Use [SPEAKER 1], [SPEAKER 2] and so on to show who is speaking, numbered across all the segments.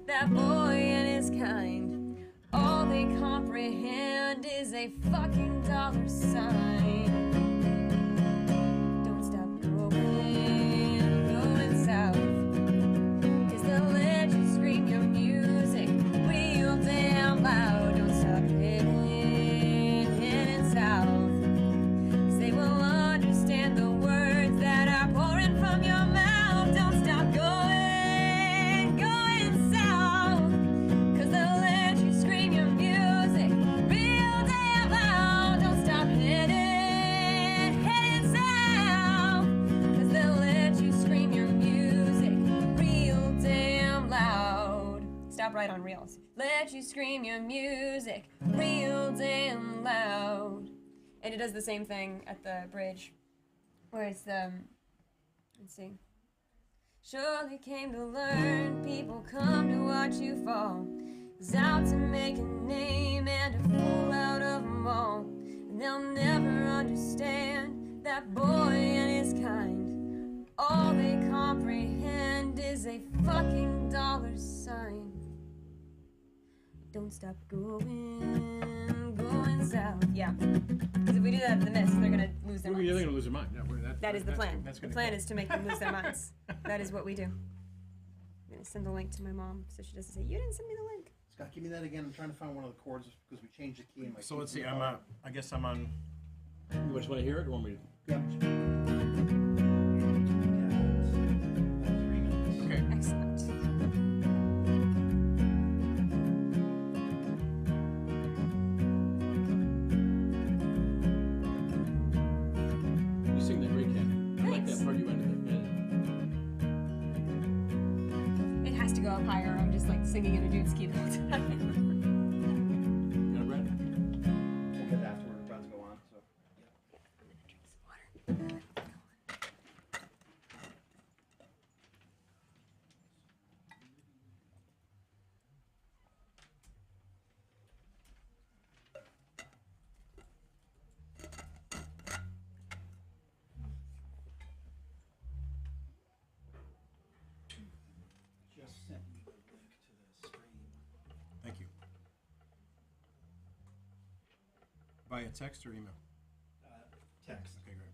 [SPEAKER 1] that boy and his kind. All they comprehend is a fucking dollar sign. Don't stop going south. 'Cause they'll let you scream your music real damn loud. Don't stop heading south. 'Cause they will understand the words that are pouring from your mouth. Don't stop going south. 'Cause they'll let you scream your music real damn loud. Don't stop heading south. 'Cause they'll let you scream your music real damn loud. Stop right on reels. Let you scream your music real damn loud. And it does the same thing at the bridge, where it's let's see. Surely came to learn, people come to watch you fall. He's out to make a name and a fool out of them all. And they'll never understand that boy and his kind. All they comprehend is a fucking dollar sign. Don't stop going south. Yeah. Because if we do that at the Mist, they're going to lose their minds.
[SPEAKER 2] They're going to lose their mind. Yeah,
[SPEAKER 1] that is the plan. The plan is to make them lose their minds. That is what we do. I'm going to send the link to my mom so she doesn't say, you didn't send me the link.
[SPEAKER 3] Scott, give me that again. I'm trying to find one of the chords because we changed the key in my
[SPEAKER 2] So let's see. I guess I'm on. You just want to hear it or want me to?
[SPEAKER 3] Yep.
[SPEAKER 2] Okay.
[SPEAKER 1] Excellent.
[SPEAKER 2] You sing that great, Ken. I like
[SPEAKER 1] Thanks.
[SPEAKER 2] that part you ended
[SPEAKER 1] It has to go up higher. I'm just like singing in a dude's key the whole time.
[SPEAKER 2] there. Got it, Brad?
[SPEAKER 3] We'll get after we're about to go on. So.
[SPEAKER 1] Drink some water.
[SPEAKER 3] Just sent you the link to the stream.
[SPEAKER 2] Thank you. Via text or email?
[SPEAKER 3] Text.
[SPEAKER 2] Okay, great.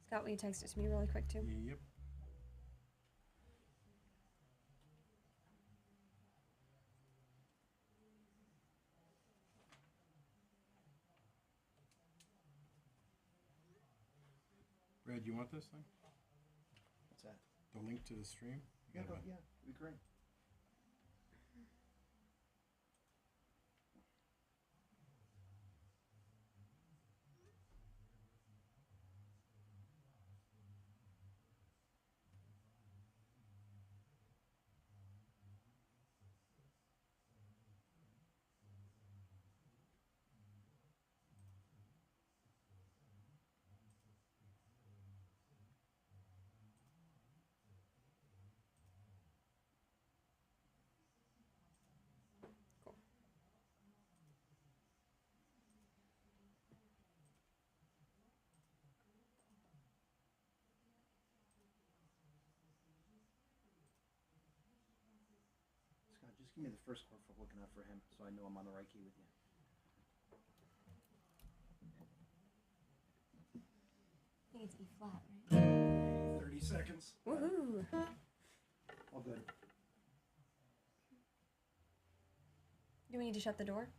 [SPEAKER 1] Scott, will you text it to me really quick too?
[SPEAKER 2] Yep. Brad, you want this thing?
[SPEAKER 3] What's that?
[SPEAKER 2] The link to the stream?
[SPEAKER 3] Yeah,
[SPEAKER 2] You got it,
[SPEAKER 3] yeah, it'd be great. Scott, just give me the first chord for looking out for him so I know I'm on the right key with you.
[SPEAKER 1] I think it's E flat, right?
[SPEAKER 3] 30 seconds.
[SPEAKER 1] Woohoo!
[SPEAKER 3] All good.
[SPEAKER 1] Do we need to shut the door?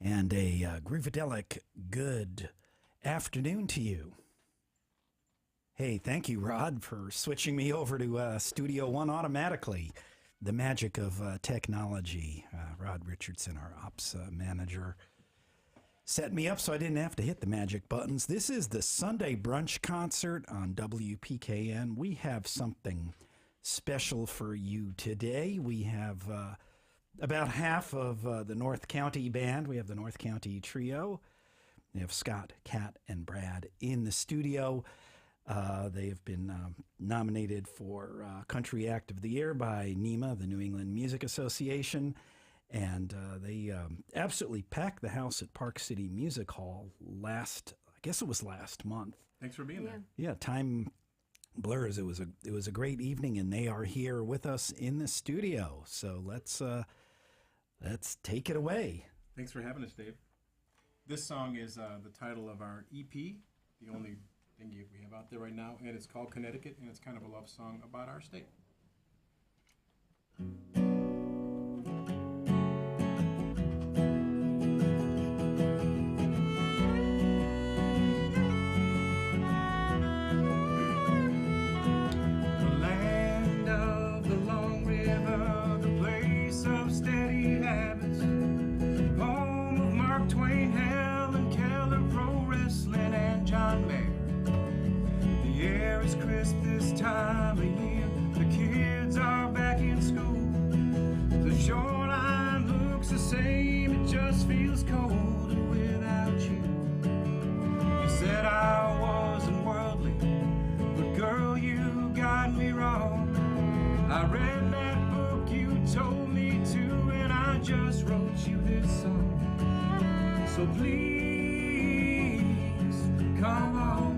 [SPEAKER 4] And a groovadelic good afternoon to you. Hey, thank you, Rod, for switching me over to Studio One automatically. The magic of technology. Rod Richardson, our ops manager, set me up so I didn't have to hit the magic buttons. This is the Sunday Brunch concert on WPKN. We have something special for you today. We have about half of the North County band. We have the North County Trio. We have Scott, Kat, and Brad in the studio. They have been nominated for Country Act of the Year by NEMA, the New England Music Association. And they absolutely packed the house at Park City Music Hall I guess it was last month.
[SPEAKER 2] Thanks for being there.
[SPEAKER 4] Yeah, time blurs. It was a great evening, and they are here with us in the studio. So let's take it away.
[SPEAKER 2] Thanks for having us, Dave. This song is the title of our EP, the only thing we have out there right now, and it's called Connecticut, and it's kind of a love song about our state.
[SPEAKER 5] Time of year, the kids are back in school. The shoreline looks the same, it just feels colder without you. You said I wasn't worldly, but girl, you got me wrong. I read that book you told me to, and I just wrote you this song. So please, come on.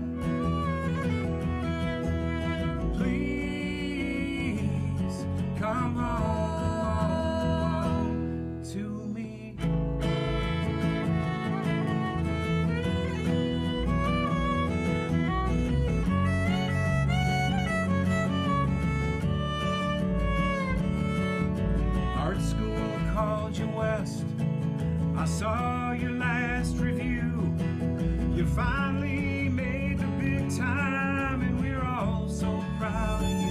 [SPEAKER 5] Come home to me. Art school called you west. I saw your last review. You finally made the big time, and we're all so proud of you.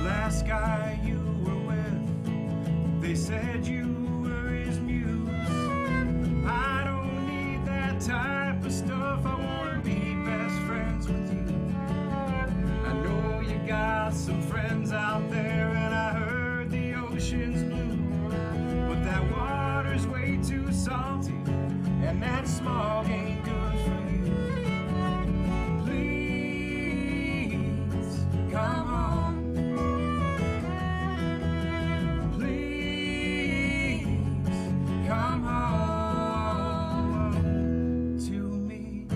[SPEAKER 5] Last guy you were with, they said you were his muse. I don't need that type of stuff, I wanna be best friends with you. I know you got some friends out there, and I heard the ocean's blue, but that water's way too salty, and that smog ain't good for you. Please, come on. Come home to me.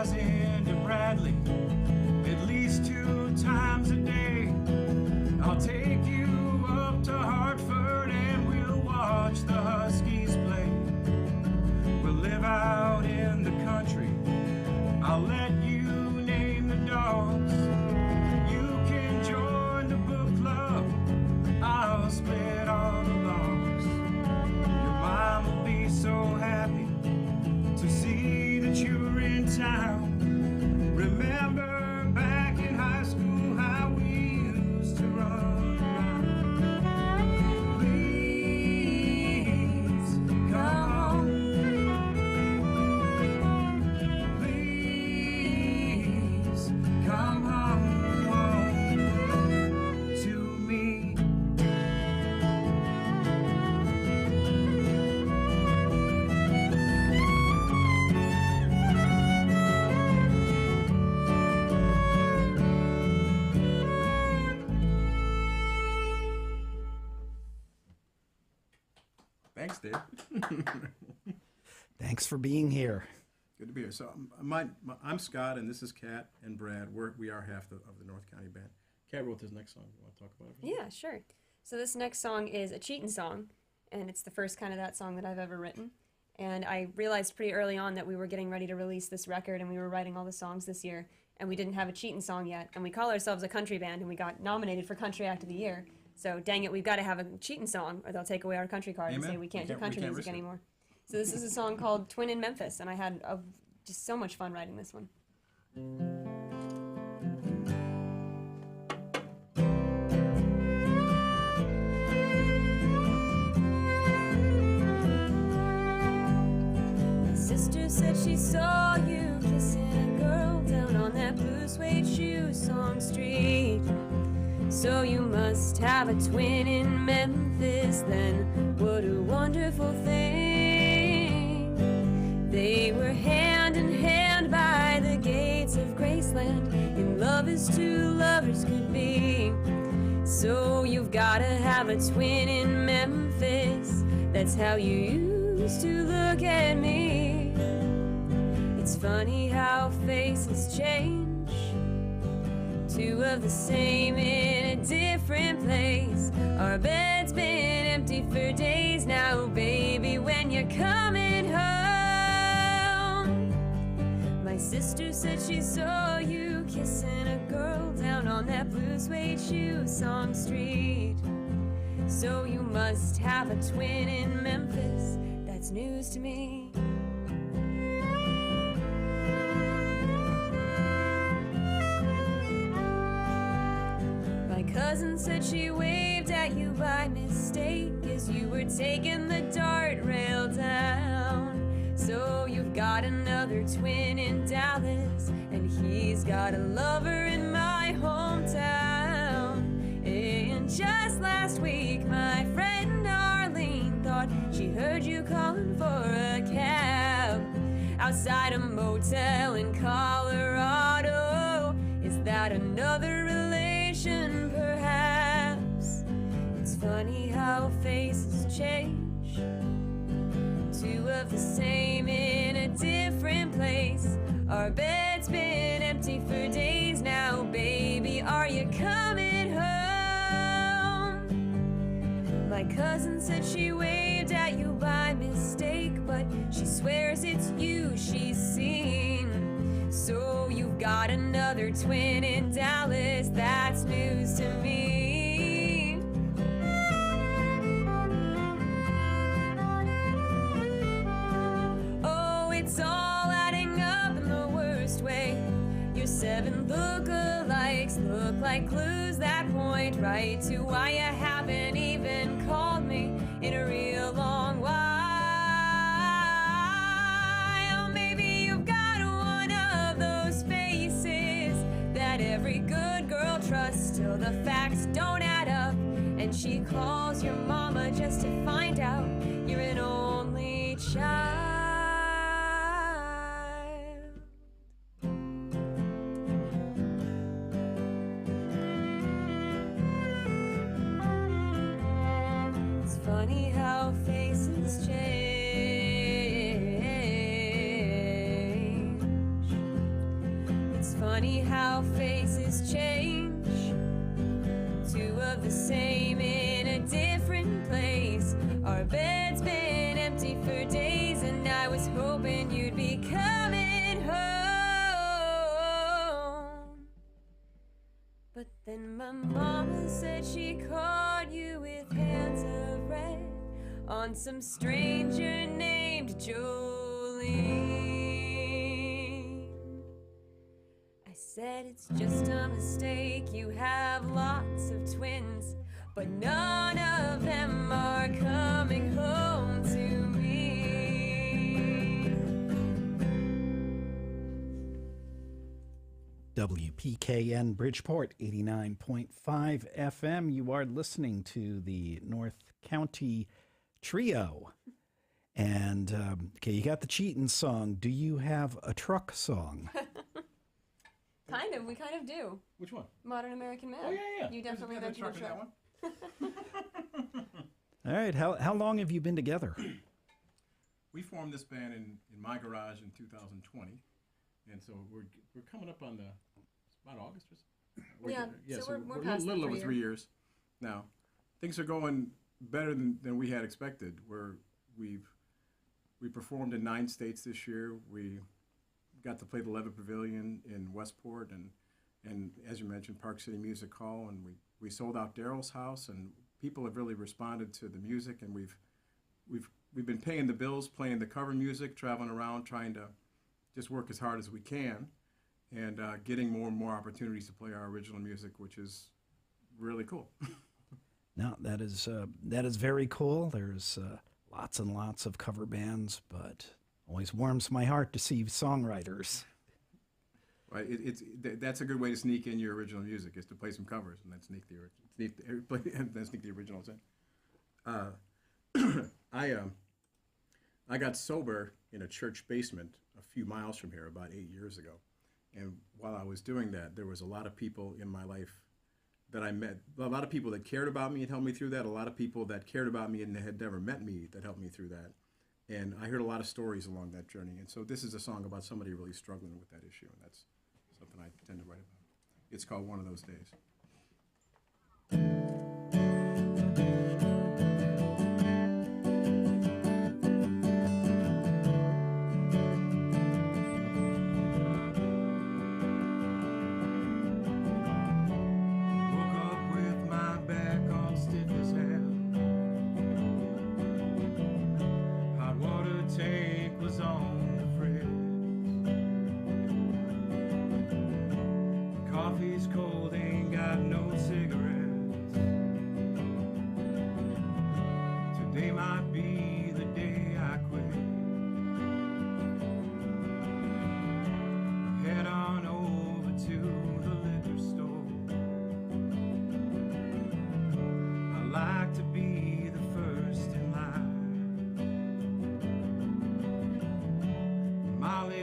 [SPEAKER 5] Into Bradley at least 2 times a day. I'll take you up to Hartford and we'll watch the Huskies play. We'll live out in the country. I'll let you name the dogs. You can join the book club. I'll split all the logs. Your mom will be so happy to see that you're in town. Remember back in high school how we used to run around. Please, come on. Please, come home to me.
[SPEAKER 2] Thanks, Dave.
[SPEAKER 4] Thanks for being here.
[SPEAKER 2] Good to be here. So I'm Scott, and this is Kat and Brad. We are half of the North County band. Kat wrote this next song. You want to talk about it?
[SPEAKER 6] Yeah, sure. So this next song is a cheatin' song, and it's the first kind of that song that I've ever written. And I realized pretty early on that we were getting ready to release this record, and we were writing all the songs this year, and we didn't have a cheatin' song yet. And we call ourselves a country band, and we got nominated for Country Act of the Year. So dang it, we've got to have a cheatin' song, or they'll take away our country card and say we can't do country music anymore. So this is a song called Twin in Memphis, and I had just so much fun writing this one. said she saw you kissing a girl down on that blue suede shoe song street. So you must have a twin in Memphis then. What a wonderful thing. They were hand in hand by the gates of Graceland, in love as two lovers could be. So you've gotta have a twin in Memphis. That's how you used to look at me. It's funny how faces change. Two of the same in a different place. Our bed's been empty for days now, baby, when you're coming home. My sister said she saw you kissing a girl down on that blue suede shoe song street. So you must have a twin in Memphis. That's news to me. My cousin said she waved at you by mistake as you were taking the dart rail down. So you've got another twin in Dallas, and he's got a lover in my hometown. And just last week, my friend Arlene thought she heard you calling for a cab outside a motel in Colorado. Is that another relation, perhaps? It's funny how faces change. Two of the same in a different place. Our bed's been empty for days now, baby. Are you coming home? My cousin said she waved at you by mistake, but she swears it's you she's seen. So you've got another twin in Dallas. That's news to me. Oh, it's all adding up in the worst way. Your 7 lookalikes look like clues that point right to why you haven't even called me in a real long while. Maybe you've got one of those faces that every good girl trusts till the facts don't add up, and she calls your mama just to find out you're an only child. It's funny how faces change. It's funny how faces change. Two of the same in a different place. Our bed's been empty for days, and I was hoping you'd be coming home. But then my mama said she caught you with hands of red on some stranger named Jolene. I said it's just a mistake. You have lots of twins, but none of them are coming home to me.
[SPEAKER 4] WPKN Bridgeport 89.5 FM. You are listening to the North County Trio. And, okay, you got the cheating song. Do you have a truck song?
[SPEAKER 6] Kind of. We kind of do.
[SPEAKER 2] Which one?
[SPEAKER 6] Modern American Man.
[SPEAKER 2] Oh, yeah.
[SPEAKER 6] You definitely
[SPEAKER 2] There's a
[SPEAKER 6] mentioned the
[SPEAKER 2] truck
[SPEAKER 6] truck.
[SPEAKER 2] in that one.
[SPEAKER 4] All right, how long have you been together?
[SPEAKER 2] We formed this band in my garage in 2020, and so we're coming up on about August.
[SPEAKER 6] So we're
[SPEAKER 2] a
[SPEAKER 6] past
[SPEAKER 2] little
[SPEAKER 6] the
[SPEAKER 2] over
[SPEAKER 6] 3
[SPEAKER 2] 3 years now. Things are going better than we had expected. We performed in 9 states this year. We got to play the Levitt Pavilion in Westport, and as you mentioned, Park City Music Hall, and we sold out Daryl's house, and people have really responded to the music, and we've been paying the bills, playing the cover music, traveling around, trying to just work as hard as we can, and getting more and more opportunities to play our original music, which is really cool.
[SPEAKER 4] No, that is very cool. There's lots and lots of cover bands, but Always warms my heart to see songwriters.
[SPEAKER 2] Right, that's a good way to sneak in your original music, is to play some covers and then sneak the originals in. I got sober in a church basement a few miles from here about 8 years ago, and while I was doing that, there was a lot of people in my life that I met, a lot of people that cared about me and helped me through that, a lot of people that cared about me and had never met me that helped me through that. And I heard a lot of stories along that journey. And so this is a song about somebody really struggling with that issue, and that's something I tend to write about. It's called One of Those Days.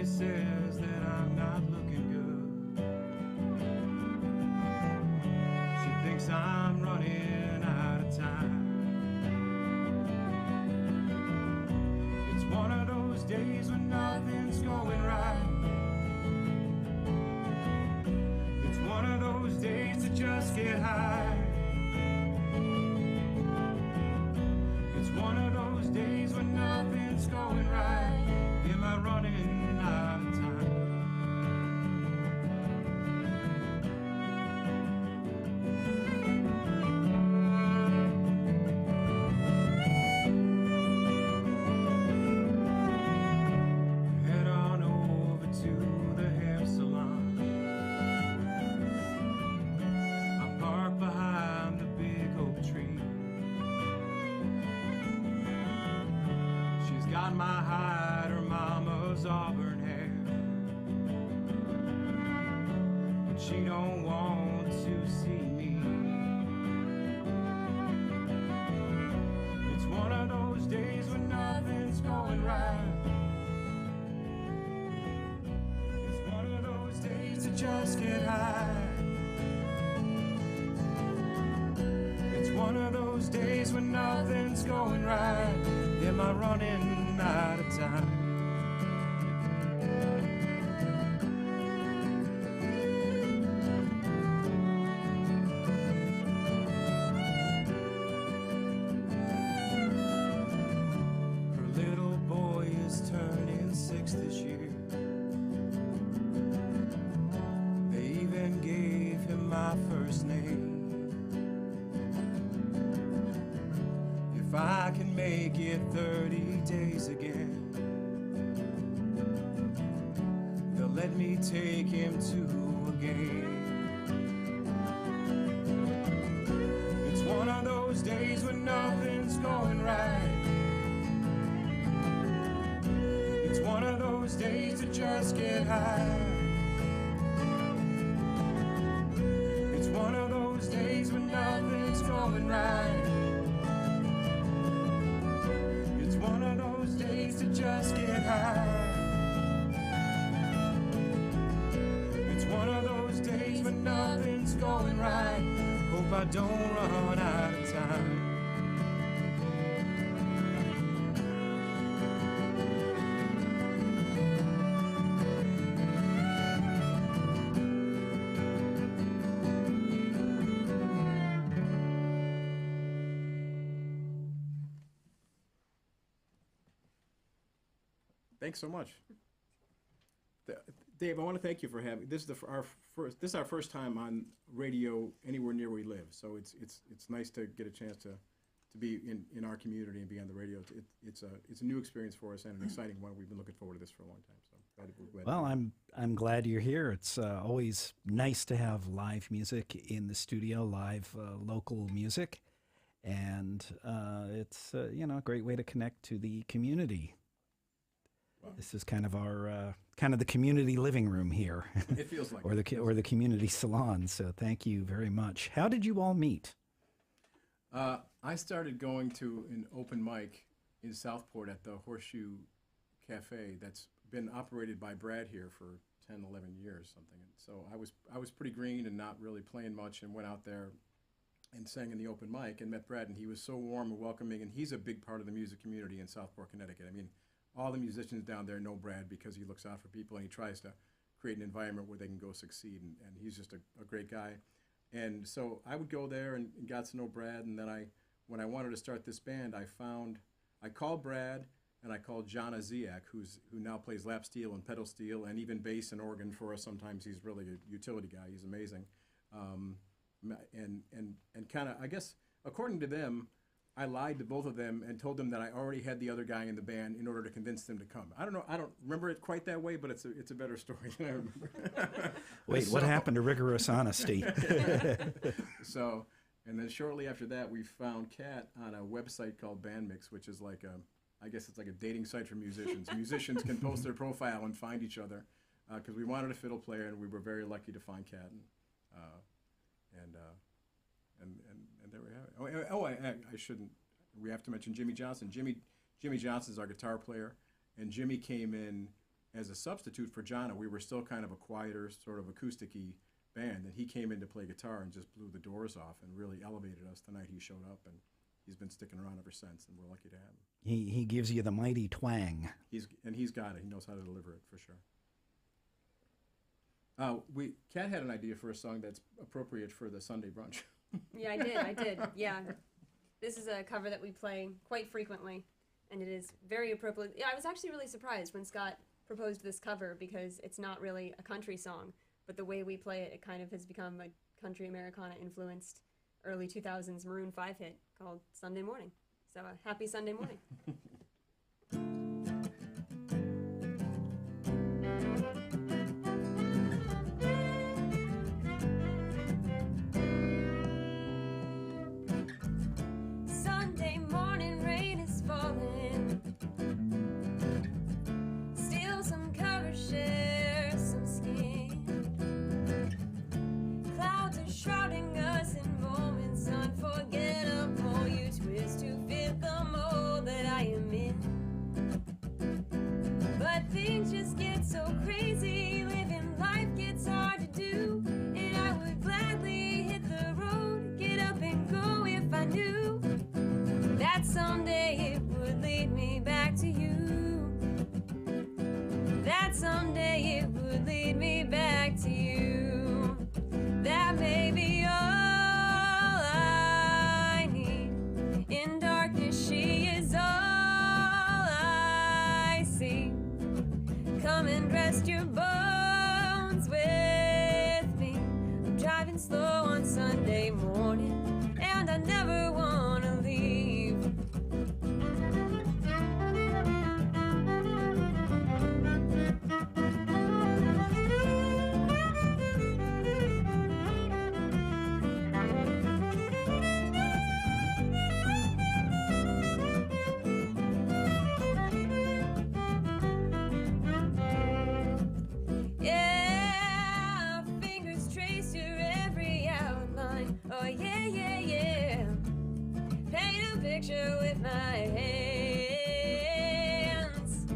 [SPEAKER 5] Says that I'm not looking good. She thinks I'm running out of time. It's one of those days when nothing's going right. It's one of those days to just get high. It's one of those days when nothing's going right. Am I running out of time? Head on over to the hair salon. I park behind the big oak tree. She's got my hide, her mama's auburn hair, but she don't want to see me. It's one of those days when nothing's going right. It's one of those days to just get high. It's one of those days when nothing's going right. Am I running out of time? Her little boy is turning 6 this year. They even gave him my first name. If I can make it 30 days again, they'll let me take him to a game. It's one of those days when nothing's going right. It's one of those days to just get high. It's one of those days when nothing's going right. One of those days to just get high. It's one of those days when nothing's going right. Hope I don't run out of time.
[SPEAKER 2] Thanks so much. Dave, I want to thank you for having this. This is our first time on radio anywhere near where we live. So it's nice to get a chance to be in our community and be on the radio. It's a new experience for us and an exciting one. We've been looking forward to this for a long time. So glad
[SPEAKER 4] well, I'm glad you're here. It's always nice to have live music in the studio, live local music, and it's a great way to connect to the community. This is kind of our kind of the community living room here,
[SPEAKER 2] It feels like
[SPEAKER 4] or the community salon. So thank you very much. How did you all meet?
[SPEAKER 2] I started going to an open mic in Southport at the Horseshoe Cafe that's been operated by Brad here for 10, 11 years, something. And so I was pretty green and not really playing much, and went out there and sang in the open mic and met Brad, and he was so warm and welcoming, and he's a big part of the music community in Southport, Connecticut. I mean, all the musicians down there know Brad because he looks out for people and he tries to create an environment where they can go succeed, and he's just a great guy. And so I would go there and got to know Brad, and then when I wanted to start this band, I called Brad, and I called John Aziak, who now plays lap steel and pedal steel and even bass and organ for us. Sometimes he's really a utility guy. He's amazing. And kind of, I guess, according to them, I lied to both of them and told them that I already had the other guy in the band in order to convince them to come. I don't know. I don't remember it quite that way, but it's a better story than I remember.
[SPEAKER 4] Wait, what happened to rigorous honesty?
[SPEAKER 2] So, and then shortly after that, we found Kat on a website called Bandmix, which is like I guess it's like a dating site for musicians. Musicians can post their profile and find each other, because we wanted a fiddle player, and we were very lucky to find Kat. And there we have it. I shouldn't. We have to mention Jimmy Johnson. Jimmy Johnson's our guitar player, and Jimmy came in as a substitute for Jonna. We were still kind of a quieter, sort of acoustic-y band, and he came in to play guitar and just blew the doors off and really elevated us the night he showed up, and he's been sticking around ever since, and we're lucky to have him.
[SPEAKER 4] He gives you the mighty twang.
[SPEAKER 2] He's got it. He knows how to deliver it for sure. Kat had an idea for a song that's appropriate for the Sunday brunch.
[SPEAKER 6] Yeah, I did. Yeah. This is a cover that we play quite frequently, and it is very appropriate. Yeah, I was actually really surprised when Scott proposed this cover, because it's not really a country song, but the way we play it, it kind of has become a country Americana influenced early 2000s Maroon 5 hit called Sunday Morning. So happy Sunday morning.
[SPEAKER 1] Sunday morning, rain is falling. Steal some cover, share some skin. Clouds are shrouding us in moments unforgettable. You twist to fit the mold that I am in. But things just get so crazy, living life gets hard to do. And I would gladly hit the road, get up and go if I knew that someday it would lead me back to you. That someday it would lead me back to you. That may be all I need. In darkness she is all I see. Come and rest your bones with me. I'm driving slow on Sunday morning, and I never want to leave. Yeah, fingers trace your every outline. Oh yeah, yeah, yeah. Paint a picture with my hands.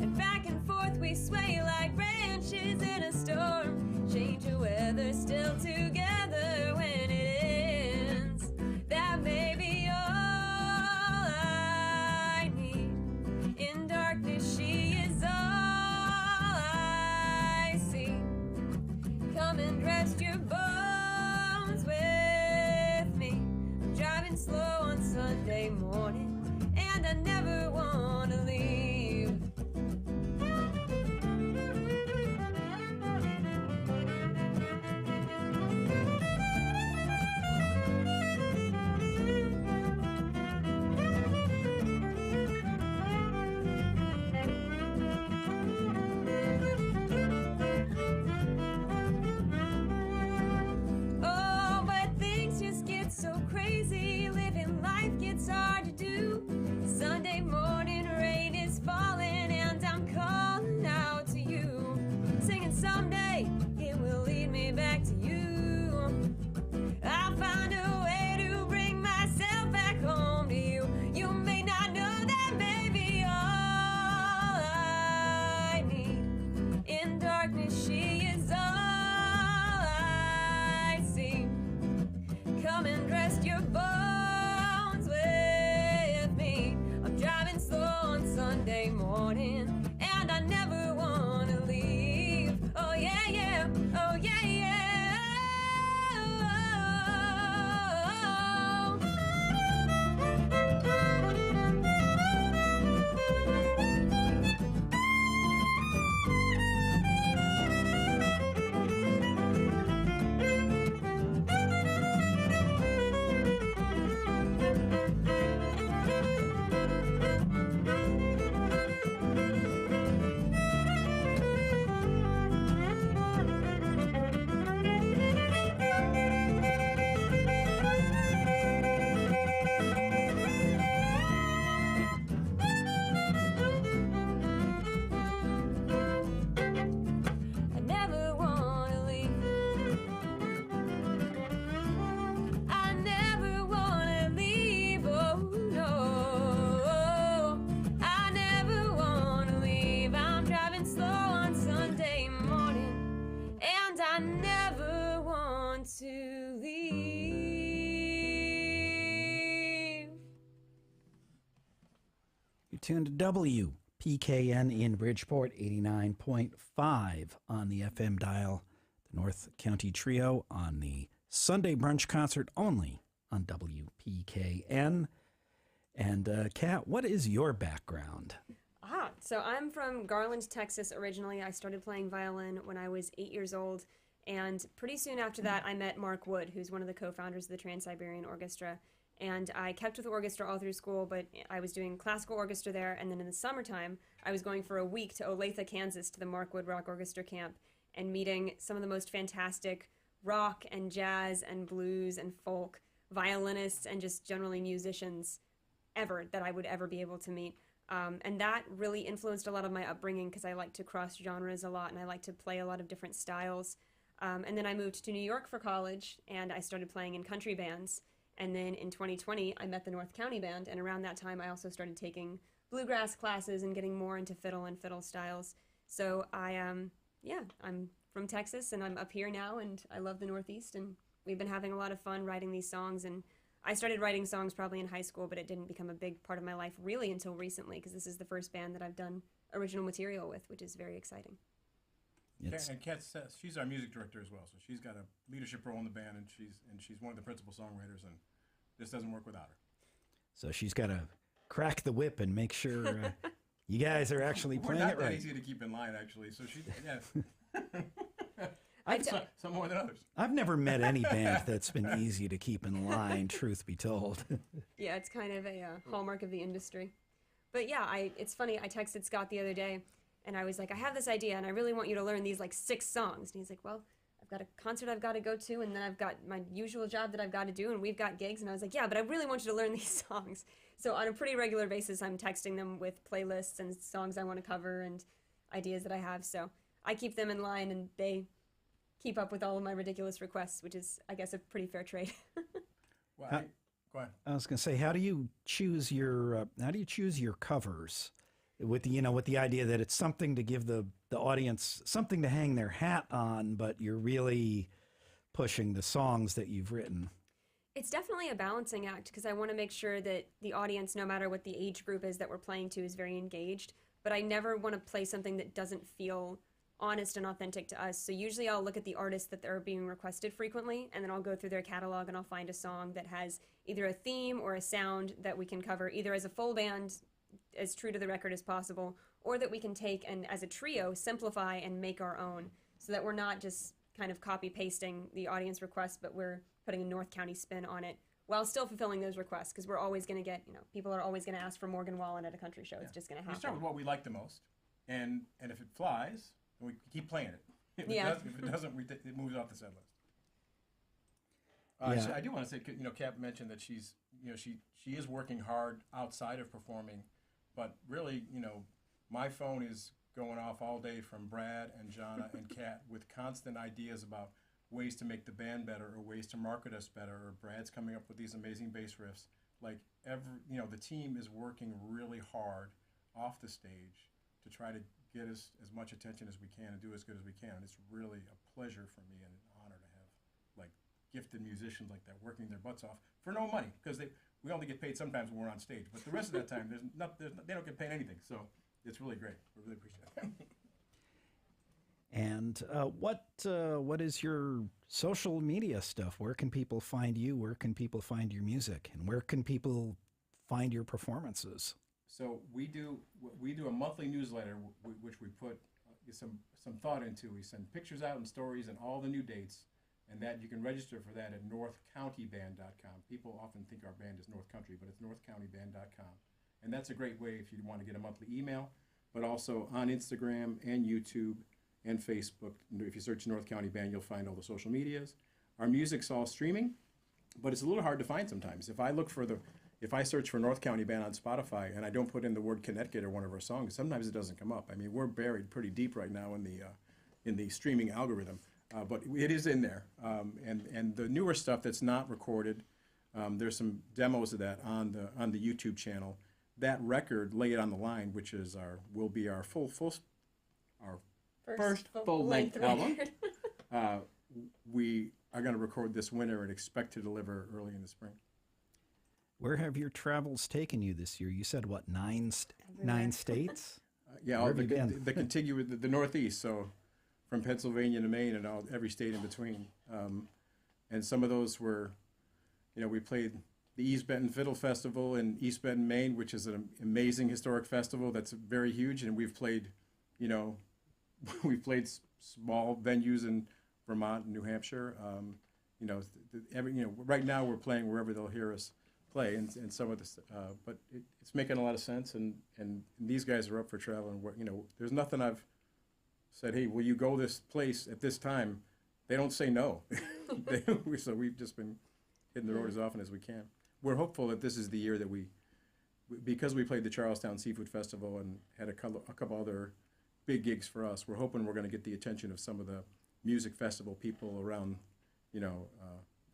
[SPEAKER 1] And back and forth we sway like branches in a storm. Change of weather, still together when it ends. That may be all I need. In darkness she is all I see. Come and rest your bones with me. I'm driving slow on Sunday morning, and I never want to leave. Oh, but things just get so crazy. Living life gets hard to do.
[SPEAKER 6] believe.
[SPEAKER 4] You're tuned to WPKN in Bridgeport, 89.5 on the FM dial. The North County Trio on the Sunday brunch concert only on WPKN. And Kat, what is your background?
[SPEAKER 6] So I'm from Garland, Texas originally. I started playing violin when I was 8 years old. And pretty soon after that, I met Mark Wood, who's one of the co-founders of the Trans-Siberian Orchestra. And I kept with the orchestra all through school, but I was doing classical orchestra there. And then in the summertime, I was going for a week to Olathe, Kansas, to the Mark Wood Rock Orchestra camp and meeting some of the most fantastic rock and jazz and blues and folk violinists and just generally musicians ever that I would ever be able to meet. And that really influenced a lot of my upbringing because I like to cross genres a lot and I like to play a lot of different styles. And then I moved to New York for college and I started playing in country bands. And then in 2020, I met the North County Band. And around that time, I also started taking bluegrass classes and getting more into fiddle and fiddle styles. So I'm from Texas and I'm up here now and I love the Northeast. And we've been having a lot of fun writing these songs. And I started writing songs probably in high school, but it didn't become a big part of my life really until recently because this is the first band that I've done original material with, which is very exciting.
[SPEAKER 2] And Kat says she's our music director as well, so she's got a leadership role in the band, and she's one of the principal songwriters, and this doesn't work without her.
[SPEAKER 4] So she's got to crack the whip and make sure you guys are actually playing it right.
[SPEAKER 2] We're not that easy to keep in line, actually. So she, some more than others.
[SPEAKER 4] I've never met any band that's been easy to keep in line, truth be told.
[SPEAKER 6] Yeah, it's kind of a hallmark of the industry. But yeah, it's funny, I texted Scott the other day, and I was like, I have this idea, and I really want you to learn these, 6 songs. And he's like, well, I've got a concert I've got to go to, and then I've got my usual job that I've got to do, and we've got gigs. And I was like, yeah, but I really want you to learn these songs. So on a pretty regular basis, I'm texting them with playlists and songs I want to cover and ideas that I have. So I keep them in line, and they keep up with all of my ridiculous requests, which is, I guess, a pretty fair trade.
[SPEAKER 2] Go ahead.
[SPEAKER 4] I was going to say, how do you choose your covers? With the idea that it's something to give the audience something to hang their hat on, but you're really pushing the songs that you've written.
[SPEAKER 6] It's definitely a balancing act because I want to make sure that the audience, no matter what the age group is that we're playing to, is very engaged. But I never want to play something that doesn't feel honest and authentic to us. So usually I'll look at the artists that are being requested frequently, and then I'll go through their catalog and I'll find a song that has either a theme or a sound that we can cover either as a full band, as true to the record as possible, or that we can take and as a trio simplify and make our own so that we're not just kind of copy pasting the audience requests, but we're putting a North County spin on it while still fulfilling those requests because we're always going to get, people are always going to ask for Morgan Wallen at a country show. It's just going to happen.
[SPEAKER 2] We start with what we like the most, and if it flies, then we keep playing it. If it doesn't, it moves off the set list. So I do want to say, Kat mentioned that she is working hard outside of performing. But really, my phone is going off all day from Brad and Jana and Kat with constant ideas about ways to make the band better or ways to market us better. Or Brad's coming up with these amazing bass riffs. The team is working really hard off the stage to try to get us as much attention as we can and do as good as we can. And it's really a pleasure for me and an honor to have gifted musicians like that working their butts off for no money because we only get paid sometimes when we're on stage, but the rest of that time they don't get paid anything. So it's really great. We really appreciate it.
[SPEAKER 4] And what is your social media stuff? Where can people find you? Where can people find your music? And where can people find your performances?
[SPEAKER 2] So we do a monthly newsletter which we put some thought into. We send pictures out and stories and all the new dates. And that you can register for that at northcountyband.com. People often think our band is North Country, but it's northcountyband.com. And that's a great way if you want to get a monthly email, but also on Instagram and YouTube and Facebook. If you search North County Band, you'll find all the social medias. Our music's all streaming, but it's a little hard to find sometimes. If I search for North County Band on Spotify and I don't put in the word Connecticut or one of our songs, sometimes it doesn't come up. I mean, we're buried pretty deep right now in the streaming algorithm. But it is in there, and the newer stuff that's not recorded, there's some demos of that on the YouTube channel. That record, "Lay It on the Line," which is will be our first full length album. We are going to record this winter and expect to deliver early in the spring.
[SPEAKER 4] Where have your travels taken you this year? You said what, nine states?
[SPEAKER 2] Yeah,
[SPEAKER 4] Where
[SPEAKER 2] all
[SPEAKER 4] have you been?
[SPEAKER 2] the contiguous, the Northeast, so from Pennsylvania to Maine and every state in between. And some of those were, we played the East Benton Fiddle Festival in East Benton, Maine, which is an amazing historic festival that's very huge. And we've played, we've played small venues in Vermont and New Hampshire. Right now we're playing wherever they'll hear us play, and some of this, but it's making a lot of sense, and these guys are up for travel, and there's nothing I've said, hey, will you go this place at this time? They don't say no. So we've just been hitting the road as often as we can. We're hopeful that this is the year that because we played the Charlestown Seafood Festival and had a couple other big gigs for us, we're hoping we're going to get the attention of some of the music festival people around,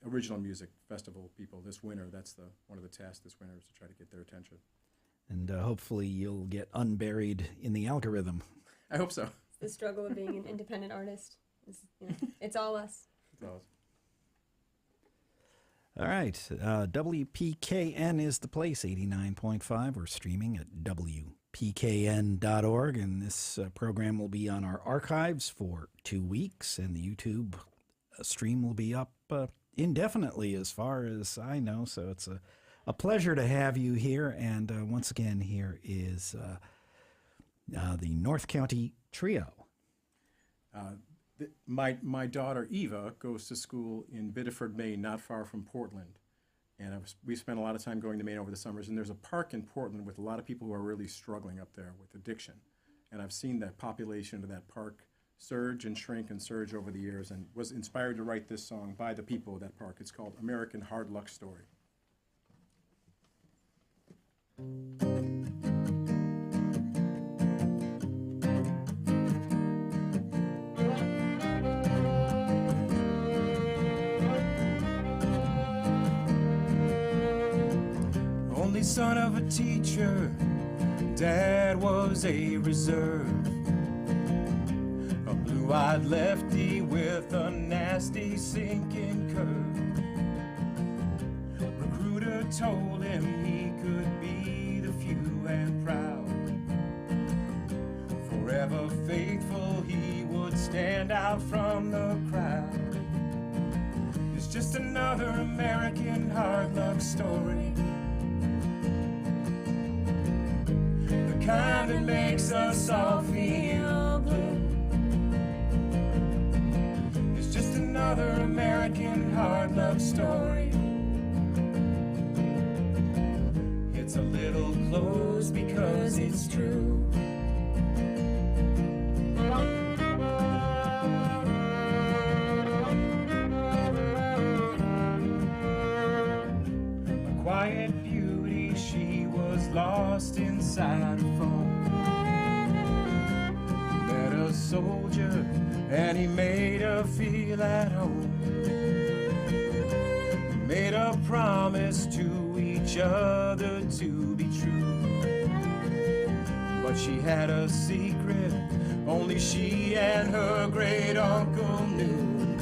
[SPEAKER 2] original music festival people this winter. That's one of the tasks this winter, is to try to get their attention. And
[SPEAKER 4] hopefully you'll get unburied in the algorithm.
[SPEAKER 2] I hope so.
[SPEAKER 6] The struggle of being an independent artist. It's all us.
[SPEAKER 2] It's all us.
[SPEAKER 4] All right. WPKN is the place, 89.5. We're streaming at WPKN.org, and this program will be on our archives for 2 weeks, and the YouTube stream will be up indefinitely as far as I know. So it's a pleasure to have you here. And once again, here is the North County Trio.
[SPEAKER 2] My daughter Eva goes to school in Biddeford, Maine, not far from Portland. And we spent a lot of time going to Maine over the summers. And there's a park in Portland with a lot of people who are really struggling up there with addiction. And I've seen that population of that park surge and shrink and surge over the years, and was inspired to write this song by the people of that park. It's called American Hard Luck Story.
[SPEAKER 5] Only son of a teacher, Dad was a reserve. A blue-eyed lefty with a nasty sinking curve. Recruiter told him he could be the few and proud. Forever faithful, he would stand out from the crowd. It's just another American hard luck story, the kind that makes us all feel blue. It's just another American hard luck story. It's a little close because it's true. A quiet beauty, she was lost inside a phone. Met a soldier and he made her feel at home. Made a promise to each other to be true, but she had a secret only she and her great uncle knew.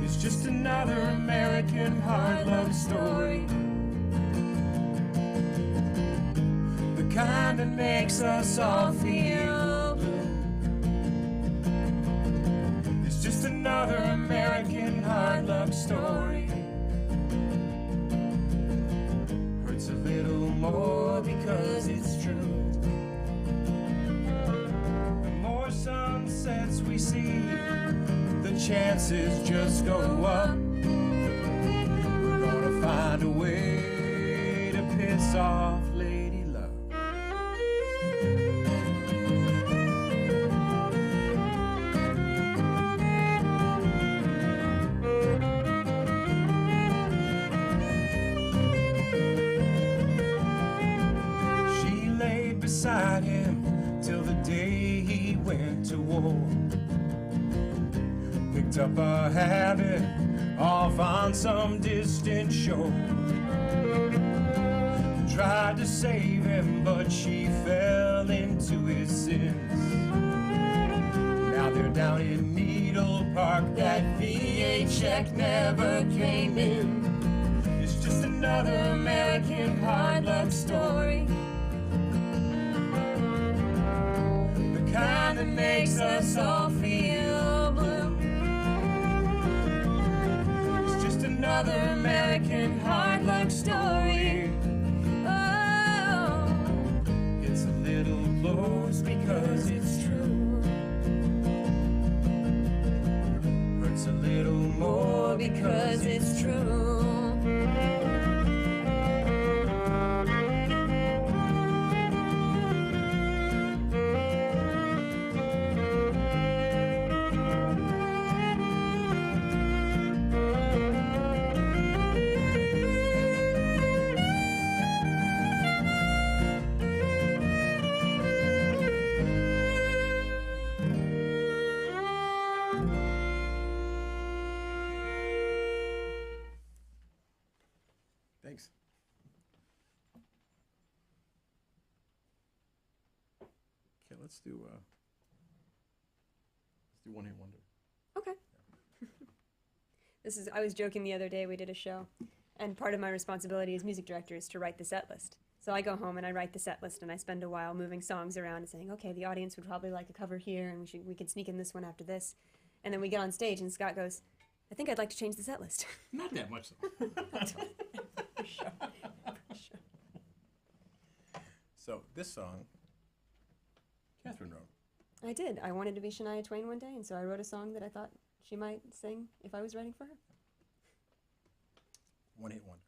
[SPEAKER 5] It's just another American hard luck story, the kind that makes us all feel blue. It's just another American hard luck story. Hurts a little more because it's true. The more sunsets we see, the chances just go up. We're gonna find a way to piss off Lady Luck. She laid beside him till the day he went to war. Picked up a habit off on some distant shore. Tried to save him, but she fell into his sins. Now Now they're down in Needle Park. That VA check never came in. It's just another American hard luck story. The kind that makes us all feel blue. It's just another American hard luck story. Oh, it's a little close because it's true. Hurts a little more because it's true.
[SPEAKER 2] Thanks. Okay, let's do One Hit Wonder.
[SPEAKER 6] Okay. I was joking the other day, we did a show, and part of my responsibility as music director is to write the set list. So I go home and I write the set list, and I spend a while moving songs around and saying, okay, the audience would probably like a cover here, and we could sneak in this one after this. And then we get on stage, and Scott goes, I think I'd like to change the set list.
[SPEAKER 2] Not that much, though.
[SPEAKER 6] For sure. For sure.
[SPEAKER 2] So this song, Catherine wrote.
[SPEAKER 6] I did. I wanted to be Shania Twain one day, and so I wrote a song that I thought she might sing if I was writing for her.
[SPEAKER 2] One Hit Wonder.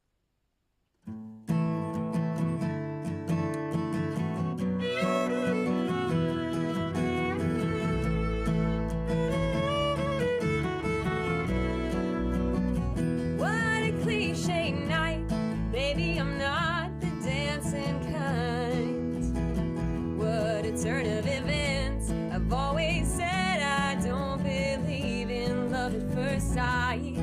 [SPEAKER 6] What a cliche night, baby, I'm not the dancing kind. What a turn of events, I've always said I don't believe in love at first sight.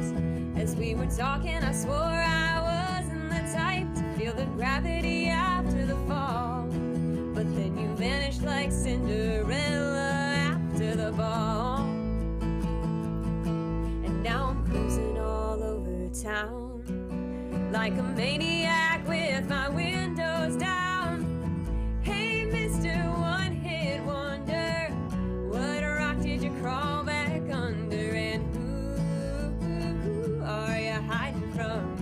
[SPEAKER 6] As we were talking, I swore I wasn't the type to feel the gravity after the fall. But then you vanished like Cinderella after the ball. And now I'm cruising all over town like a maniac with my windows down. Hey, Mr. One Hit Wonder, what rock did you crawl back under? And who are you hiding from?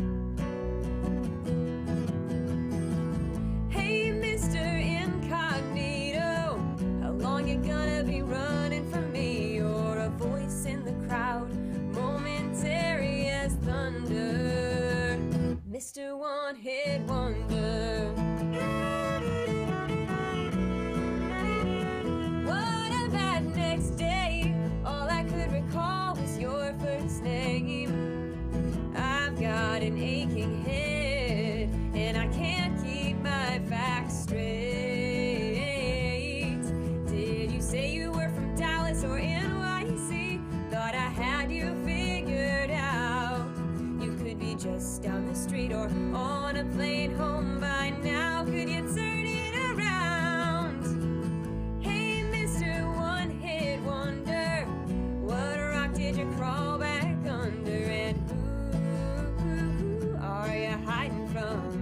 [SPEAKER 6] Hey, Mr. Incognito, how long you gonna be running from me? You're a voice in the crowd, momentary as thunder, Mr. One Hit Wonder. What about next day? All I could recall was your first name. I've got an aching head, and I can't keep my facts straight. Did you say you were from Dallas or NYC? Thought I had you figured out. You could be just down the street or on a plane home by now. Could you turn it around? Hey, Mr. One Hit Wonder, what rock did you crawl back under? And who are you hiding from?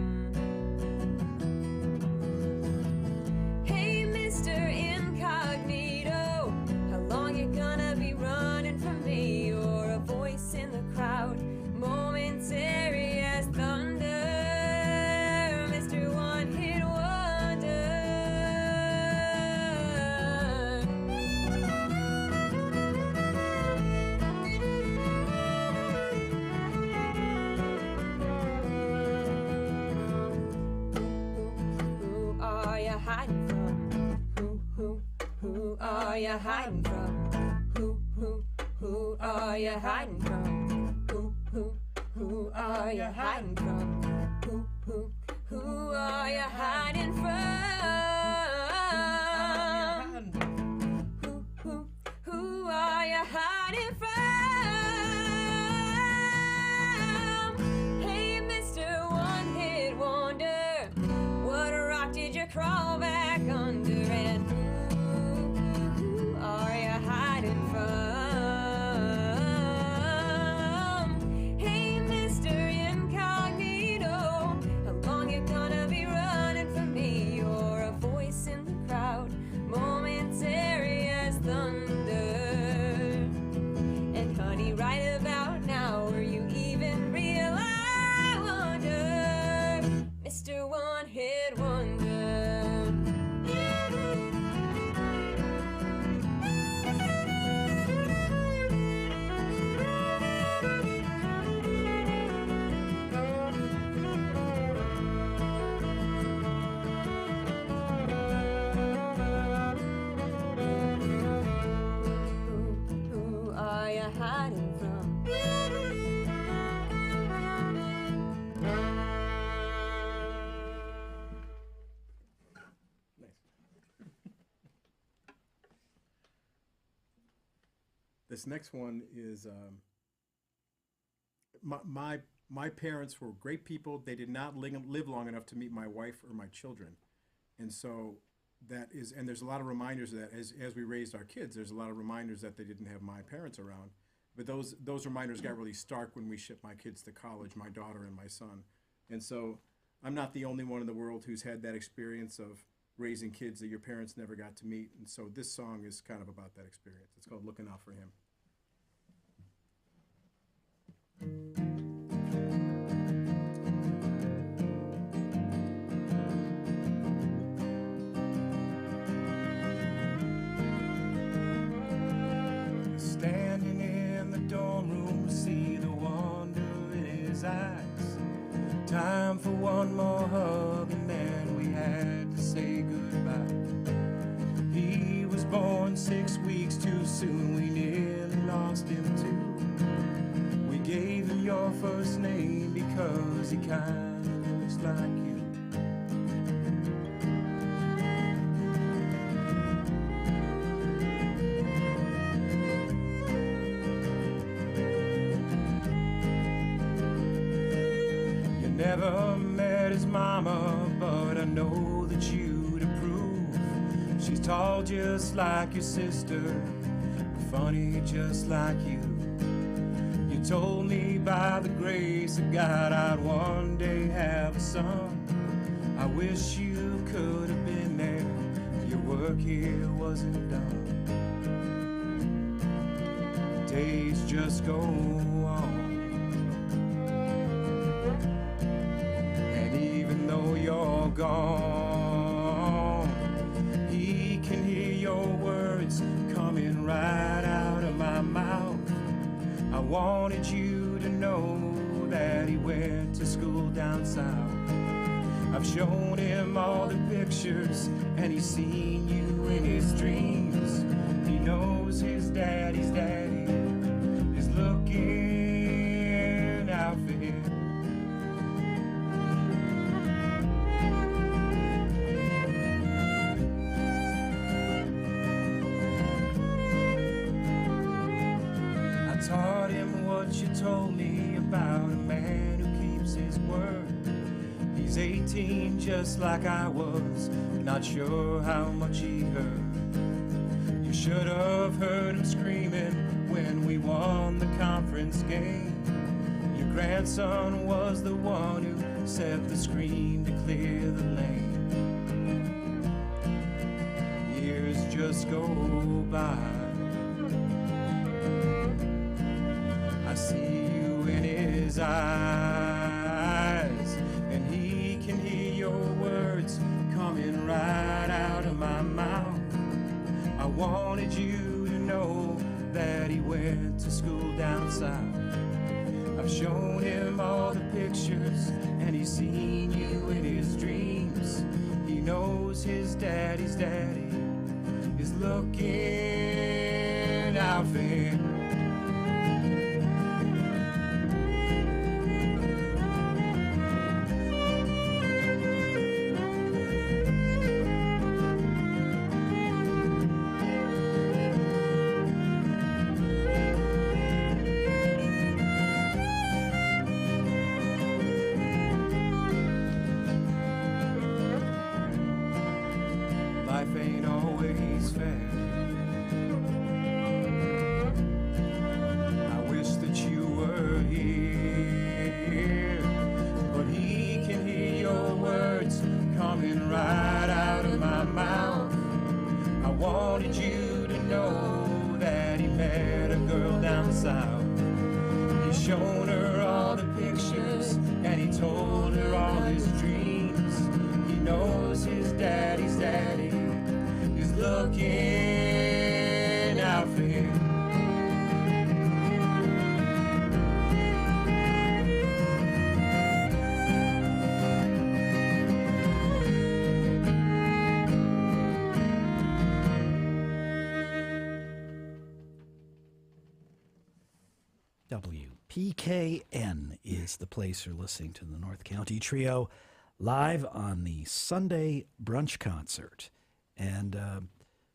[SPEAKER 6] Hey, Mr. Incognito, how long you gonna be running from me? You're a voice in the crowd, momentary as thunder, Mr. One Hit Wonder. Who are you hiding from? Who are you hiding from? Who are you hiding from? Who are you hiding from? Who are you hiding from? Who are you hiding from? Hey, Mr. One Hit Wonder, what rock did you crawl back under? And who are you hiding from? Mr. One-Hit Wonder. Who are you hiding from?
[SPEAKER 2] This next one is my parents were great people. They did not live long enough to meet my wife or my children, and so and there's a lot of reminders of that as we raised our kids. There's a lot of reminders that they didn't have my parents around, but those reminders got really stark when we shipped my kids to college, my daughter and my son, and so I'm not the only one in the world who's had that experience of raising kids that your parents never got to meet, and so this song is kind of about that experience. It's called "Looking Out for Him."
[SPEAKER 5] Standing in the dorm room, see the wonder in his eyes. Time for one more hug and then we had to say goodbye. He was born 6 weeks too soon, we nearly lost him too. We gave him your first name because he kinda looks like you. Never met his mama, but I know that you'd approve. She's tall just like your sister, funny just like you. You told me by the grace of God I'd one day have a son. I wish you could have been there, your work here wasn't done. Days just go on. You're gone. He can hear your words coming right out of my mouth. I wanted you to know that he went to school down south. I've shown him all the pictures and he's seen you in his dreams. He knows his daddy's daddy is looking out for him. Taught him what you told me about a man who keeps his word. He's 18 just like I was, not sure how much he heard. You should have heard him screaming when we won the conference game. Your grandson was the one who set the screen to clear the lane. Years just go by. I see you in his eyes, and he can hear your words coming right out of my mouth. I wanted you to know that he went to school down south. I've shown him all the pictures, and he's seen you in his dreams. He knows his daddy's daddy is looking out for him. Life ain't always fair.
[SPEAKER 4] WPKN is the place you're listening to the North County Trio live on the Sunday brunch concert. And why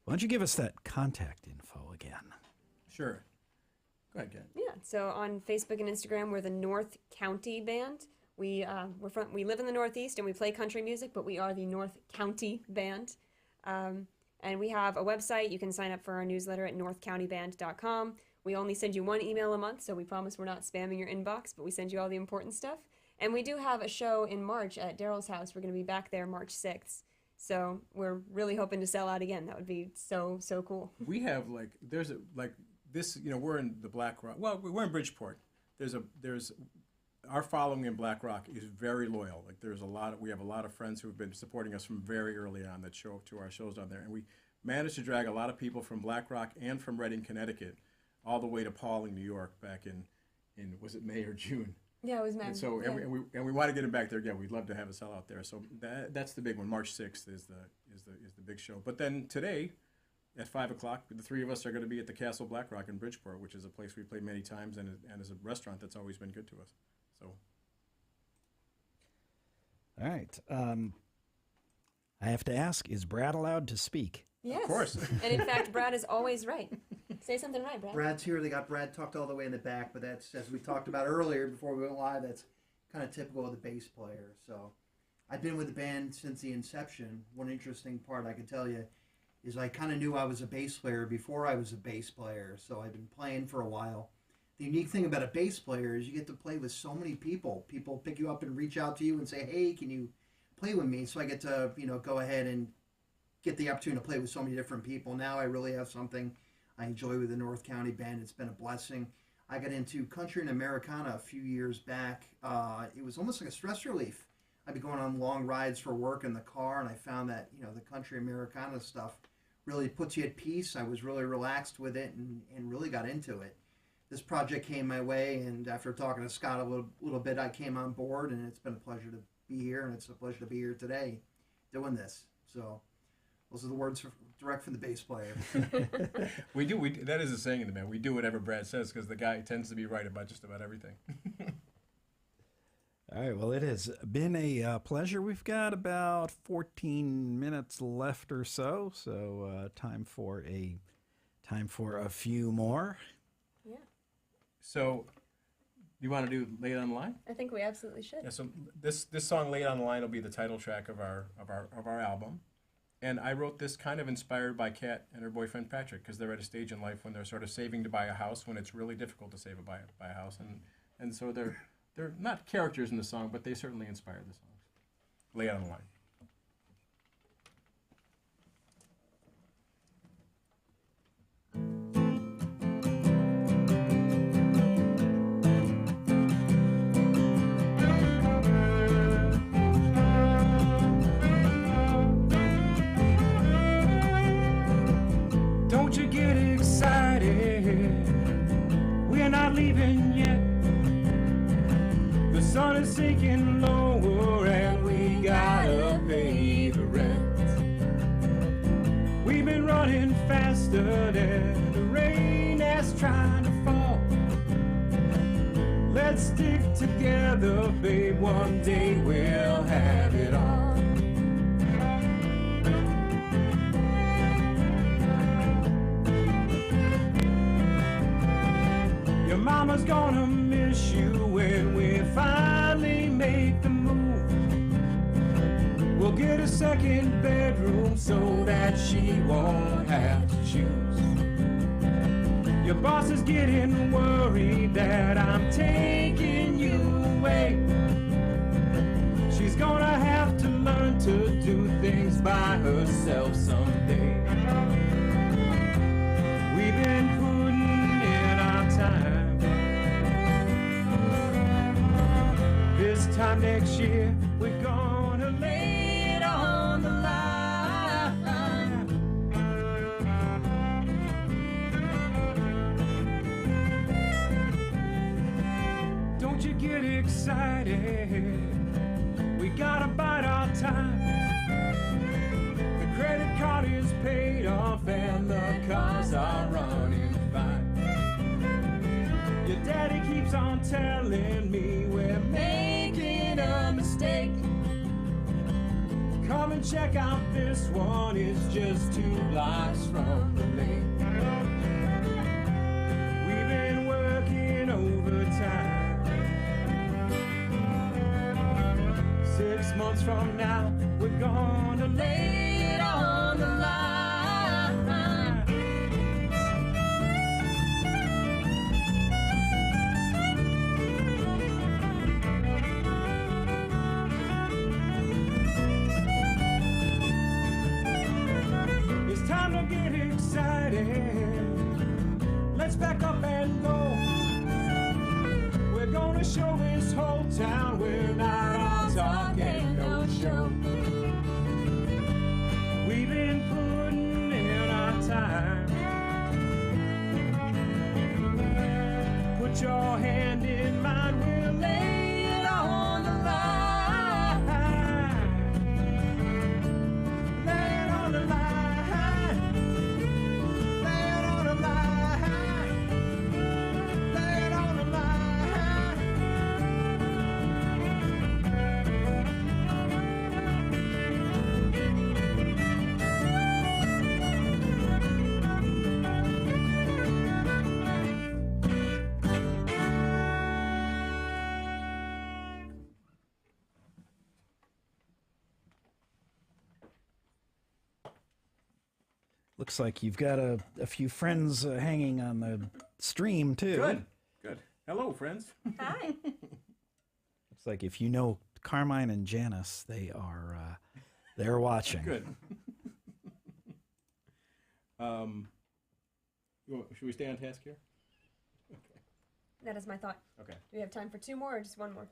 [SPEAKER 4] don't you give us that contact info again?
[SPEAKER 2] Sure. Go ahead, Ken.
[SPEAKER 6] Yeah, so on Facebook and Instagram, we're the North County Band. We live in the Northeast and we play country music, but we are the North County Band. And we have a website. You can sign up for our newsletter at northcountyband.com. We only send you one email a month, so we promise we're not spamming your inbox, but we send you all the important stuff. And we do have a show in March at Daryl's house. We're going to be back there March 6th. So we're really hoping to sell out again. That would be so cool.
[SPEAKER 2] We have we're in the Black Rock. Well, we're in Bridgeport. There's our following in Black Rock is very loyal. Like we have a lot of friends who have been supporting us from very early on that show up to our shows down there, and we managed to drag a lot of people from Black Rock and from Reading, Connecticut, all the way to Pauling, New York, back in was it May or June?
[SPEAKER 6] Yeah, it was May.
[SPEAKER 2] And so
[SPEAKER 6] yeah.
[SPEAKER 2] and we want to get them back there again. We'd love to have a sellout there. So that's the big one. March 6th is the big show. But then today, at 5 o'clock, the three of us are going to be at the Castle Black Rock in Bridgeport, which is a place we played many times and is a restaurant that's always been good to us. So.
[SPEAKER 4] All right. I have to ask, is Brad allowed to speak?
[SPEAKER 6] Yes.
[SPEAKER 2] Of course.
[SPEAKER 6] And in fact, Brad is always right. Say something right, Brad.
[SPEAKER 3] Brad's here. They got Brad tucked all the way in the back, but that's, as we talked about earlier before we went live, that's kind of typical of the bass player. So I've been with the band since the inception. One interesting part I can tell you is I kind of knew I was a bass player before I was a bass player. So I've been playing for a while. The unique thing about a bass player is you get to play with so many people. People pick you up and reach out to you and say, hey, can you play with me? So I get to, go ahead and get the opportunity to play with so many different people. Now I really have something I enjoy with the North County Band. It's been a blessing. I got into country and Americana a few years back. It was almost like a stress relief. I'd be going on long rides for work in the car, and I found that, the country Americana stuff really puts you at peace. I was really relaxed with it and really got into it. This project came my way, and after talking to Scott a little bit, I came on board, and it's been a pleasure to be here, and it's a pleasure to be here today doing this. So those are the words direct from the bass player.
[SPEAKER 2] We that is a saying in the band. We do whatever Brad says because the guy tends to be right about just about everything.
[SPEAKER 4] All right, well, it has been a pleasure. We've got about 14 minutes left or so, time for a few more.
[SPEAKER 6] Yeah.
[SPEAKER 2] So, you want to do "Lay It on the Line"?
[SPEAKER 6] I think we absolutely should.
[SPEAKER 2] Yeah. So this song "Lay It on the Line" will be the title track of our album, and I wrote this kind of inspired by Kat and her boyfriend Patrick because they're at a stage in life when they're sort of saving to buy a house when it's really difficult to buy a house, and so they're not characters in the song, but they certainly inspired the songs. Lay It on the Line.
[SPEAKER 5] Don't you get excited, we're not leaving yet. The sun is sinking lower and we gotta pay the rent. We've been running faster than the rain that's trying to fall. Let's stick together, babe, one day we'll have it all. Your mama's gonna miss you when we finally make the move. We'll get a second bedroom so that she won't have to choose. Your boss is getting worried that I'm taking you away. She's gonna have to learn to do things by herself someday. We've been putting in our time. This time next year, we're gonna lay it on the line. Don't you get excited, we gotta bide our time. The credit card is paid off and the cars are running fine. Your daddy keeps on telling me we're making a mistake. Come and check out this one, it's just 2 blocks from the lake. We've been working overtime. 6 months from now, we're gonna lay it on the line. It's time to get excited. Let's back up and go. We're gonna show this whole town we're not all talk and no show. We've been putting in our time. Put your hand in mine, we'll lay it on the line. Lay it on the line. Lay it on the line. Lay it on the line.
[SPEAKER 4] Looks like you've got a few friends hanging on the stream, too.
[SPEAKER 2] Good, good. Hello, friends.
[SPEAKER 6] Hi.
[SPEAKER 4] Looks like if you know Carmine and Janice, they're watching.
[SPEAKER 2] Good. Should we stay on task here? Okay.
[SPEAKER 6] That is my thought.
[SPEAKER 2] Okay.
[SPEAKER 6] Do we have time for 2 more or just 1 more?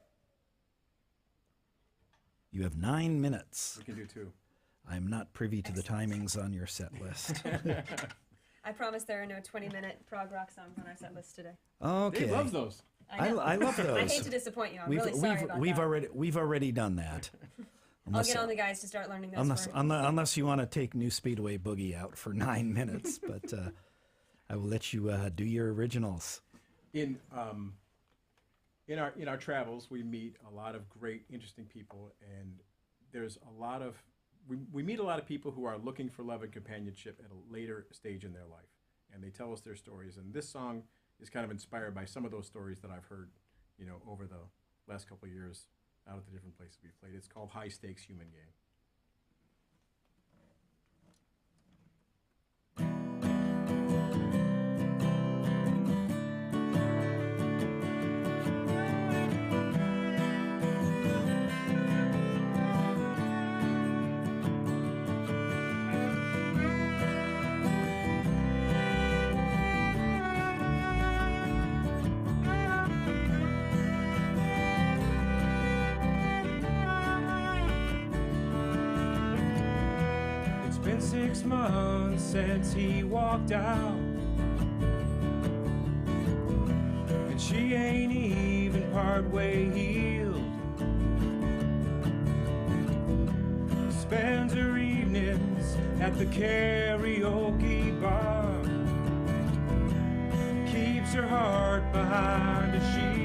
[SPEAKER 4] You have 9 minutes.
[SPEAKER 2] We can do 2.
[SPEAKER 4] I'm not privy to the timings on your set list.
[SPEAKER 6] I promise there are no 20-minute prog rock songs on our set list today.
[SPEAKER 4] Okay.
[SPEAKER 2] Dave loves those.
[SPEAKER 6] I know.
[SPEAKER 4] I love those.
[SPEAKER 6] I hate to disappoint you. I'm really sorry about that.
[SPEAKER 4] We've already done that.
[SPEAKER 6] I'll get on the guys to start learning those.
[SPEAKER 4] Unless you want to take New Speedway Boogie out for 9 minutes, but I will let you do your originals.
[SPEAKER 2] In our travels, we meet a lot of great, interesting people, and there's a lot of we meet a lot of people who are looking for love and companionship at a later stage in their life, and they tell us their stories. And this song is kind of inspired by some of those stories that I've heard, over the last couple of years out at the different places we've played. It's called High Stakes Human Game.
[SPEAKER 5] It's been 6 months since he walked out, and she ain't even partway healed. Spends her evenings at the karaoke bar, keeps her heart behind a shield.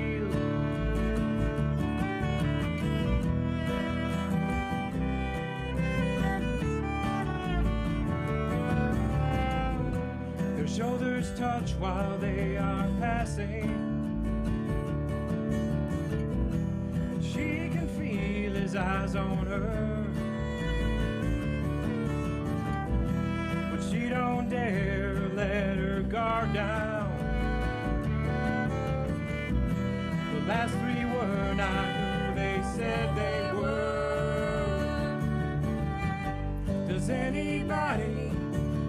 [SPEAKER 5] Their shoulders touch while they are passing. She can feel his eyes on her, but she don't dare let her guard down. The last 3 were not who they said they were. Does anybody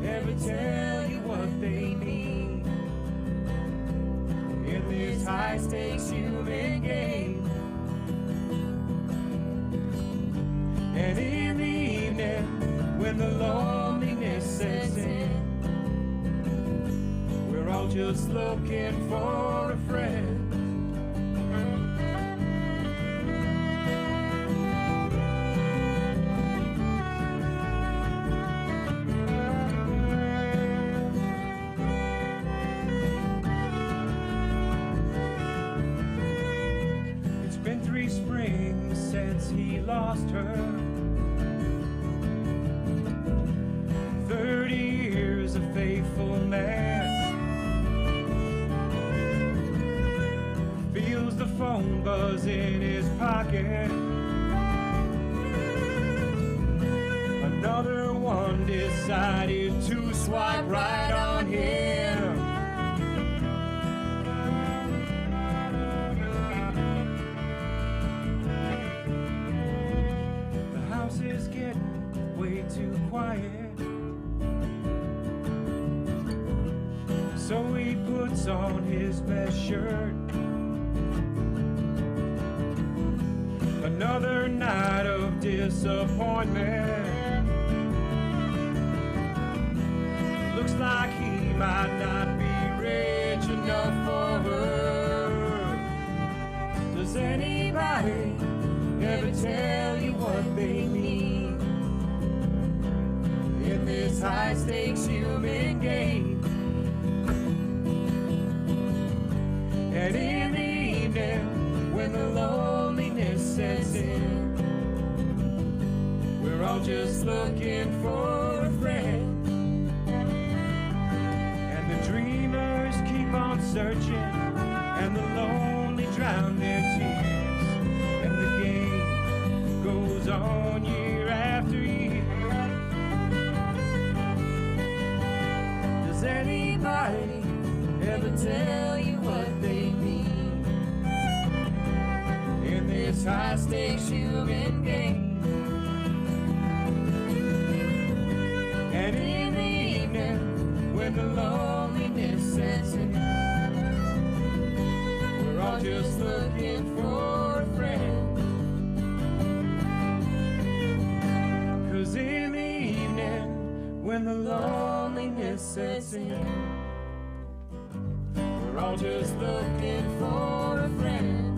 [SPEAKER 5] ever tell you what they mean in this high-stakes human game? And in the evening, when the loneliness sets in, we're all just looking for a friend. since he lost her. 30 years a faithful man. Feels the phone buzz in his pocket. Another one decided to swipe right on him. The house is getting way too quiet, so he puts on his best shirt. Another night of disappointment. Looks like he might not be rich enough for her. Does anybody ever tell you what they need in this high stakes human game? And in the evening, when the loneliness sets in, we're all just looking for a friend. And the dreamers keep on searching, and the lonely drown their tears. And the game goes on year after year. Does anybody ever tell you what they mean in this high stakes human game? And in the evening, when the loneliness sets in, we're all just looking for a friend. 'Cause in the evening, when the loneliness sets in, we're all just looking for a friend.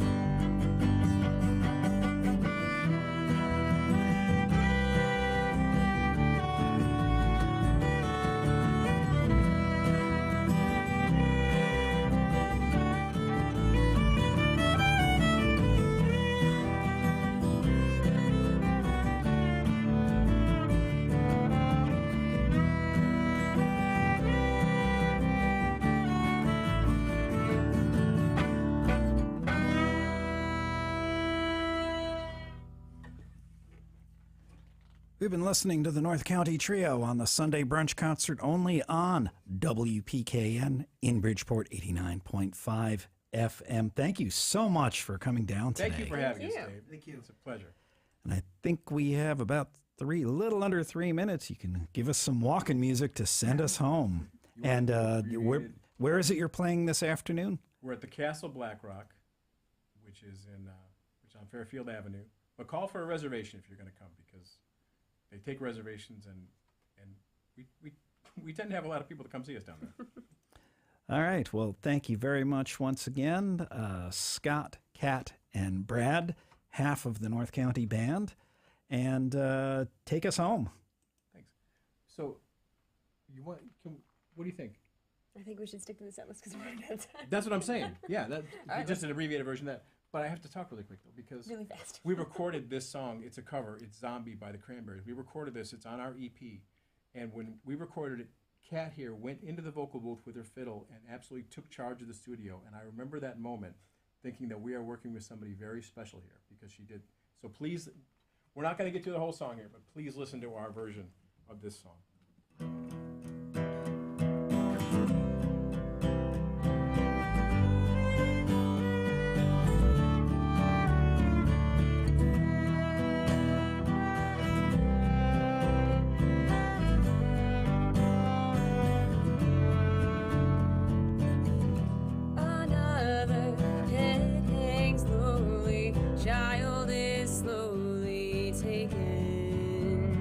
[SPEAKER 4] We've been listening to the North County Trio on the Sunday Brunch Concert only on WPKN in Bridgeport 89.5 FM. Thank you so much for coming down today.
[SPEAKER 2] Thank you for having us,
[SPEAKER 6] Thank you.
[SPEAKER 2] Dave.
[SPEAKER 3] Thank you.
[SPEAKER 2] It's a pleasure.
[SPEAKER 4] And I think we have about little under 3 minutes. You can give us some walking music to send us home. And where is it you're playing this afternoon?
[SPEAKER 2] We're at the Castle Black Rock, which is on Fairfield Avenue. But call for a reservation if you're going to come, because they take reservations, and we tend to have a lot of people to come see us down there.
[SPEAKER 4] All right. Well, thank you very much once again, Scott, Kat, and Brad, half of the North County Band, and take us home.
[SPEAKER 2] Thanks. So, what do you think?
[SPEAKER 6] I think we should stick to the set list because we're running out of time.
[SPEAKER 2] That's what I'm saying. Yeah,
[SPEAKER 6] right,
[SPEAKER 2] just an abbreviated version of that. But I have to talk really quick, though, because
[SPEAKER 6] Really fast.
[SPEAKER 2] we recorded this song. It's a cover. It's Zombie by the Cranberries. We recorded this. It's on our EP. And when we recorded it, Kat here went into the vocal booth with her fiddle and absolutely took charge of the studio. And I remember that moment thinking that we are working with somebody very special here, because she did. So please, we're not going to get to the whole song here, but please listen to our version of this song.
[SPEAKER 6] Another head hangs slowly, child is slowly taken.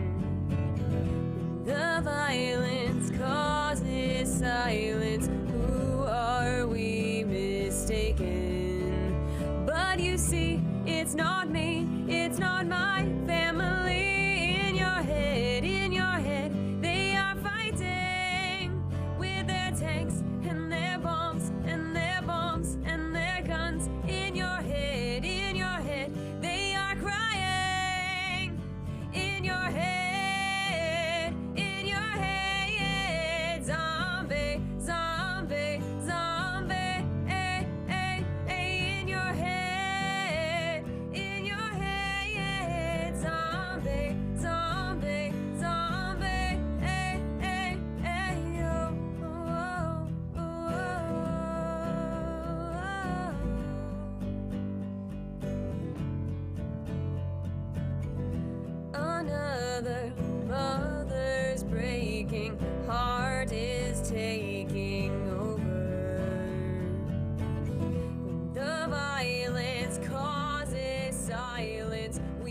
[SPEAKER 6] The violence causes silence. Who are we mistaken? But you see, it's not me, it's not my family. In your head, they are fighting with their tanks and their bombs and their guns. In your head, they are crying.
[SPEAKER 1] friends.